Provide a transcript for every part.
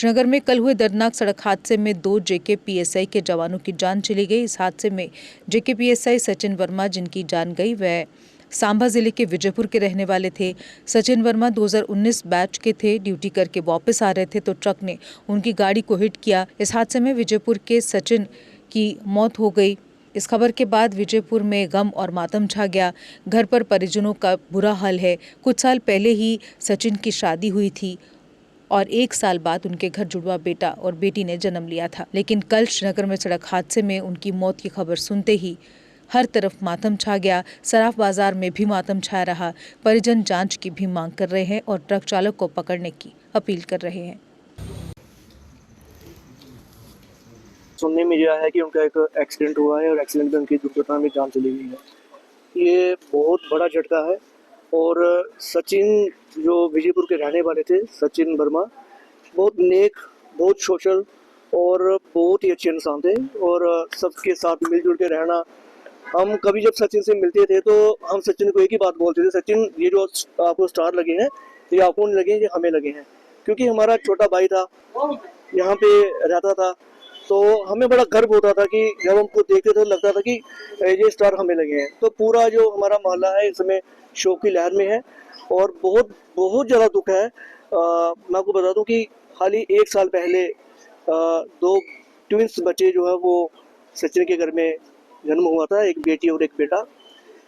श्रीनगर में कल हुए दर्दनाक सड़क हादसे में 2 जेके पीएसआई के जवानों की जान चली गई। इस हादसे में जेके पीएसआई सचिन वर्मा, जिनकी जान गई, वह सांबा जिले के विजयपुर के रहने वाले थे। सचिन वर्मा 2019 बैच के थे। ड्यूटी करके वापस आ रहे थे तो ट्रक ने उनकी गाड़ी को हिट किया। इस हादसे में विजयपुर के सचिन की मौत हो गई। इस खबर के बाद विजयपुर में गम और मातम छा गया। घर पर परिजनों का बुरा हाल है। कुछ साल पहले ही सचिन की शादी हुई थी और 1 साल बाद उनके घर जुड़वा बेटा और बेटी ने जन्म लिया था। लेकिन कल श्रीनगर में सड़क हादसे में उनकी मौत की खबर सुनते ही हर तरफ मातम छा गया। सराफ बाजार में भी मातम छाया रहा। परिजन जांच की भी मांग कर रहे हैं और ट्रक चालक को पकड़ने की अपील कर रहे हैं। सुनने में यह है कि उनका एक एक्सीडेंट हुआ है और एक्सीडेंट में उनकी दुर्घटना में जान चली गई है। ये बहुत बड़ा झटका है। और सचिन जो विजयपुर के रहने वाले थे, सचिन वर्मा, बहुत नेक, बहुत सोशल और बहुत ही अच्छे इंसान थे और सबके साथ मिलजुल के रहना। हम कभी जब सचिन से मिलते थे तो हम सचिन को एक ही बात बोलते थे, सचिन ये जो आपको स्टार लगे हैं ये आपको नहीं लगे, ये हमें लगे हैं। क्योंकि हमारा छोटा भाई था, यहाँ पे रहता था, तो हमें बड़ा गर्व होता था कि जब हमको देखते थे लगता था कि ये स्टार हमें लगे हैं। तो पूरा जो हमारा मोहल्ला है इस समय शोक की लहर में है और बहुत बहुत ज़्यादा दुख है। मैं आपको बता दूं कि हाल ही 1 साल पहले 2 ट्विंस बच्चे जो है वो सचिन के घर में जन्म हुआ था, एक बेटी और एक बेटा।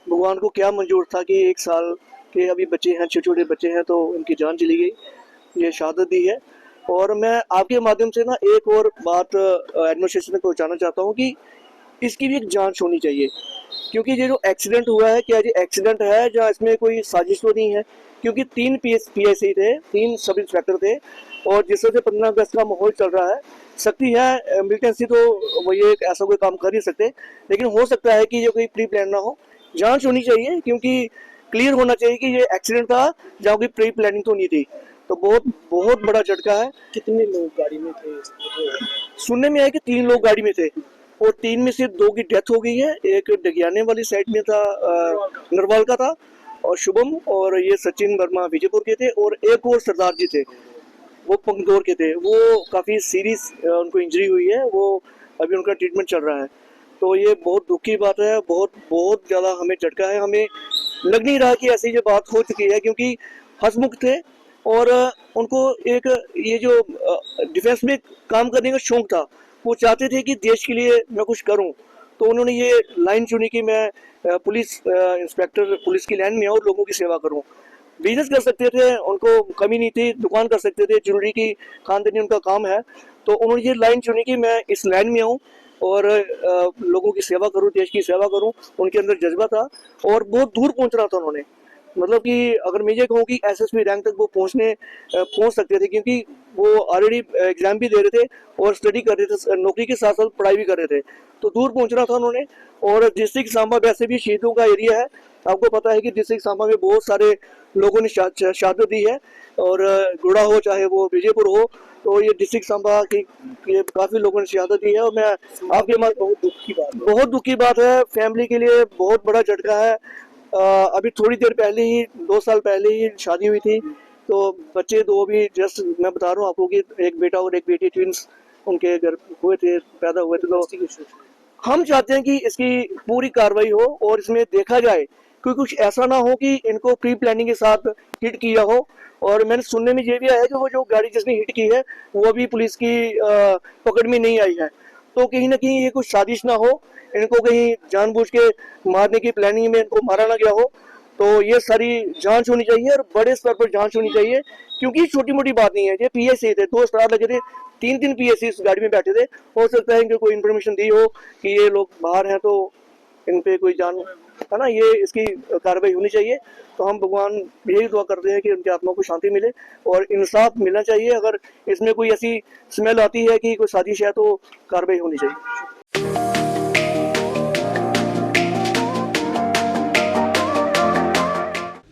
भगवान को क्या मंजूर था कि 1 साल के अभी बच्चे हैं, छोटे छोटे बच्चे हैं, तो उनकी जान चली गई, ये शहादत दी है। और मैं आपके माध्यम से ना एक और बात एडमिनिस्ट्रेशन में पहुंचाना चाहता हूं कि इसकी भी एक जांच होनी चाहिए। क्योंकि ये जो एक्सीडेंट हुआ है, क्या ये एक्सीडेंट है या इसमें कोई साजिश तो नहीं है? क्योंकि 3 पीएसआई थे, 3 सब इंस्पेक्टर थे और जिस वजह से 15 अगस्त का माहौल चल रहा है, सकती है मिलिटेंसी तो वो ये ऐसा कोई काम कर नहीं सकते, लेकिन हो सकता है कि ये कोई प्री प्लान ना हो। जांच होनी चाहिए क्योंकि क्लियर होना चाहिए कि ये एक्सीडेंट था या कोई प्री प्लानिंग तो नहीं थी। तो बहुत बहुत बड़ा झटका है। कितने लोग गाड़ी में थे? सुनने में आया कि 3 लोग गाड़ी में थे और 3 में से 2 की डेथ हो गई है। एक डगियाने वाली साइड में था, नरवाल का था, और शुभम, और ये सचिन वर्मा विजयपुर के थे, और एक और सरदार जी थे, वो पंगदौर के थे। वो काफ़ी सीरियस उनको इंजरी हुई है, वो अभी उनका ट्रीटमेंट चल रहा है। तो ये बहुत दुख की बात है, बहुत बहुत ज़्यादा हमें झटका है। हमें लग नहीं रहा कि ऐसी जो बात हो चुकी है, क्योंकि हंसमुख थे और उनको एक ये जो डिफेंस में काम करने का शौक था, वो चाहते थे कि देश के लिए मैं कुछ करूं। तो उन्होंने ये लाइन चुनी कि मैं पुलिस इंस्पेक्टर पुलिस की लाइन में आऊँ और लोगों की सेवा करूं। बिजनेस कर सकते थे, उनको कमी नहीं थी, दुकान कर सकते थे, जरूरी की खानदानी उनका काम है। तो उन्होंने ये लाइन चुनी कि मैं इस लाइन में आऊँ और लोगों की सेवा करूं, देश की सेवा करूं। उनके अंदर जज्बा था और बहुत दूर पहुंचना था उन्होंने। मतलब कि अगर मैं ये कहूँ कि एसएसपी रैंक तक वो पहुंच सकते थे, क्योंकि वो ऑलरेडी एग्जाम भी दे रहे थे और स्टडी कर रहे थे, नौकरी के साथ साथ पढ़ाई भी कर रहे थे। तो दूर पहुंचना था उन्होंने। और डिस्ट्रिक्ट सांबा वैसे भी शहीदों का एरिया है, आपको पता है कि डिस्ट्रिक्ट सांबा में बहुत सारे लोगों ने शहादत दी है, और गुड़ा हो चाहे वो विजयपुर हो, तो ये डिस्ट्रिक्ट सांबा की काफ़ी लोगों ने शहादत दी है। और मैं आपके बहुत दुख की बात है, फैमिली के लिए बहुत बड़ा झटका है। अभी थोड़ी देर पहले ही 2 साल पहले ही शादी हुई थी, तो बच्चे 2 भी जस्ट मैं बता रहा हूँ आपको कि एक बेटा और एक बेटी ट्विंस उनके घर हुए थे, पैदा हुए थे। तो हम चाहते हैं कि इसकी पूरी कार्रवाई हो और इसमें देखा जाए कि कुछ ऐसा ना हो कि इनको प्री प्लानिंग के साथ हिट किया हो। और मैंने सुनने में ये भी आया है कि वो जो गाड़ी जिसने हिट की है वो अभी पुलिस की पकड़ में नहीं आई है। तो कहीं ना कहीं ये कुछ साजिश ना हो, इनको कहीं जानबूझ के मारने की प्लानिंग में इनको मारा ना गया हो। तो ये सारी जांच होनी चाहिए और बड़े स्तर पर जांच होनी चाहिए, क्योंकि छोटी मोटी बात नहीं है। ये पीएससी थे, 2 स्टार लगे थे, 3 पीएससी इस गाड़ी में बैठे थे। हो सकता है इनको कोई इन्फॉर्मेशन दी हो कि ये लोग बाहर हैं, तो इन पे कोई जान है ना, ये इसकी कार्रवाई होनी चाहिए। तो हम भगवान यही दुआ करते हैं कि उनकी आत्मा को शांति मिले और इंसाफ मिलना चाहिए। अगर इसमें कोई ऐसी स्मेल आती है कि कोई साजिश है तो कार्रवाई होनी चाहिए।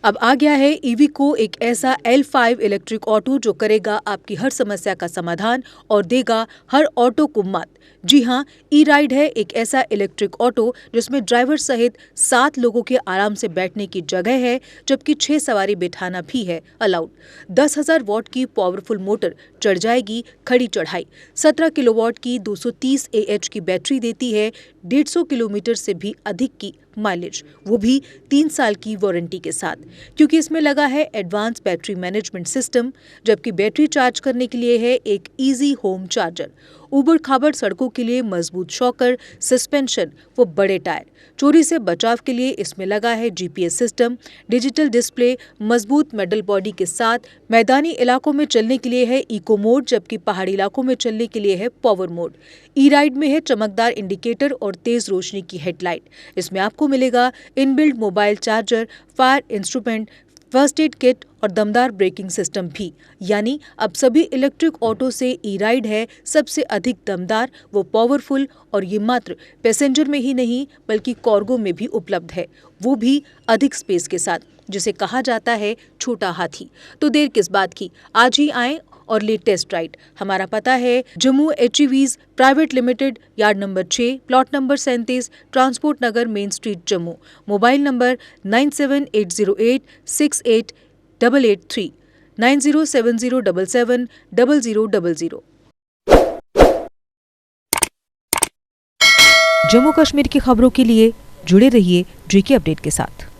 अब आ गया है ईवीको, एक ऐसा L5 इलेक्ट्रिक ऑटो जो करेगा आपकी हर समस्या का समाधान और देगा हर ऑटो को मात। जी हां, ई राइड है एक ऐसा इलेक्ट्रिक ऑटो जिसमें ड्राइवर सहित 7 लोगों के आराम से बैठने की जगह है, जबकि 6 सवारी बिठाना भी है अलाउड। 10,000 वॉट की पावरफुल मोटर चढ़ जाएगी खड़ी चढ़ाई। 17 किलोवाट की 230 AH की बैटरी देती है 150 किलोमीटर से भी अधिक की माइलेज, वो भी 3 साल की वारंटी के साथ, क्योंकि इसमें लगा है एडवांस बैटरी मैनेजमेंट सिस्टम। जबकि बैटरी चार्ज करने के लिए है एक इजी होम चार्जर। उबड़ खाबड़ सड़कों के लिए मजबूत शॉकर, सस्पेंशन व बड़े टायर। चोरी से बचाव के लिए इसमें लगा है GPS सिस्टम, डिजिटल डिस्प्ले, मजबूत मेटल बॉडी के साथ। मैदानी इलाकों में चलने के लिए है इको मोड, जबकि पहाड़ी इलाकों में चलने के लिए है पावर मोड। ई राइड में है चमकदार इंडिकेटर और तेज रोशनी की हेडलाइट। इसमें आपको मिलेगा inbuilt mobile charger, fire instrument, first aid kit और दमदार ब्रेकिंग सिस्टम भी। यानी अब सभी इलेक्ट्रिक ऑटो से ई राइड है सबसे अधिक दमदार व पावरफुल, और ये मात्र पैसेंजर में ही नहीं बल्कि कार्गो में भी उपलब्ध है, वो भी अधिक स्पेस के साथ, जिसे कहा जाता है छोटा हाथी। तो देर किस बात की, आज ही आएं और ले टेस्ट राइड। हमारा पता है Jammu HEVs private limited, yard number 6, plot number 37, transport Nagar, main street, Jammu. Mobile number 9780868883, 9070770000। Jammu Kashmir की खबरों के लिए जुड़े रहिए JK अपडेट के साथ।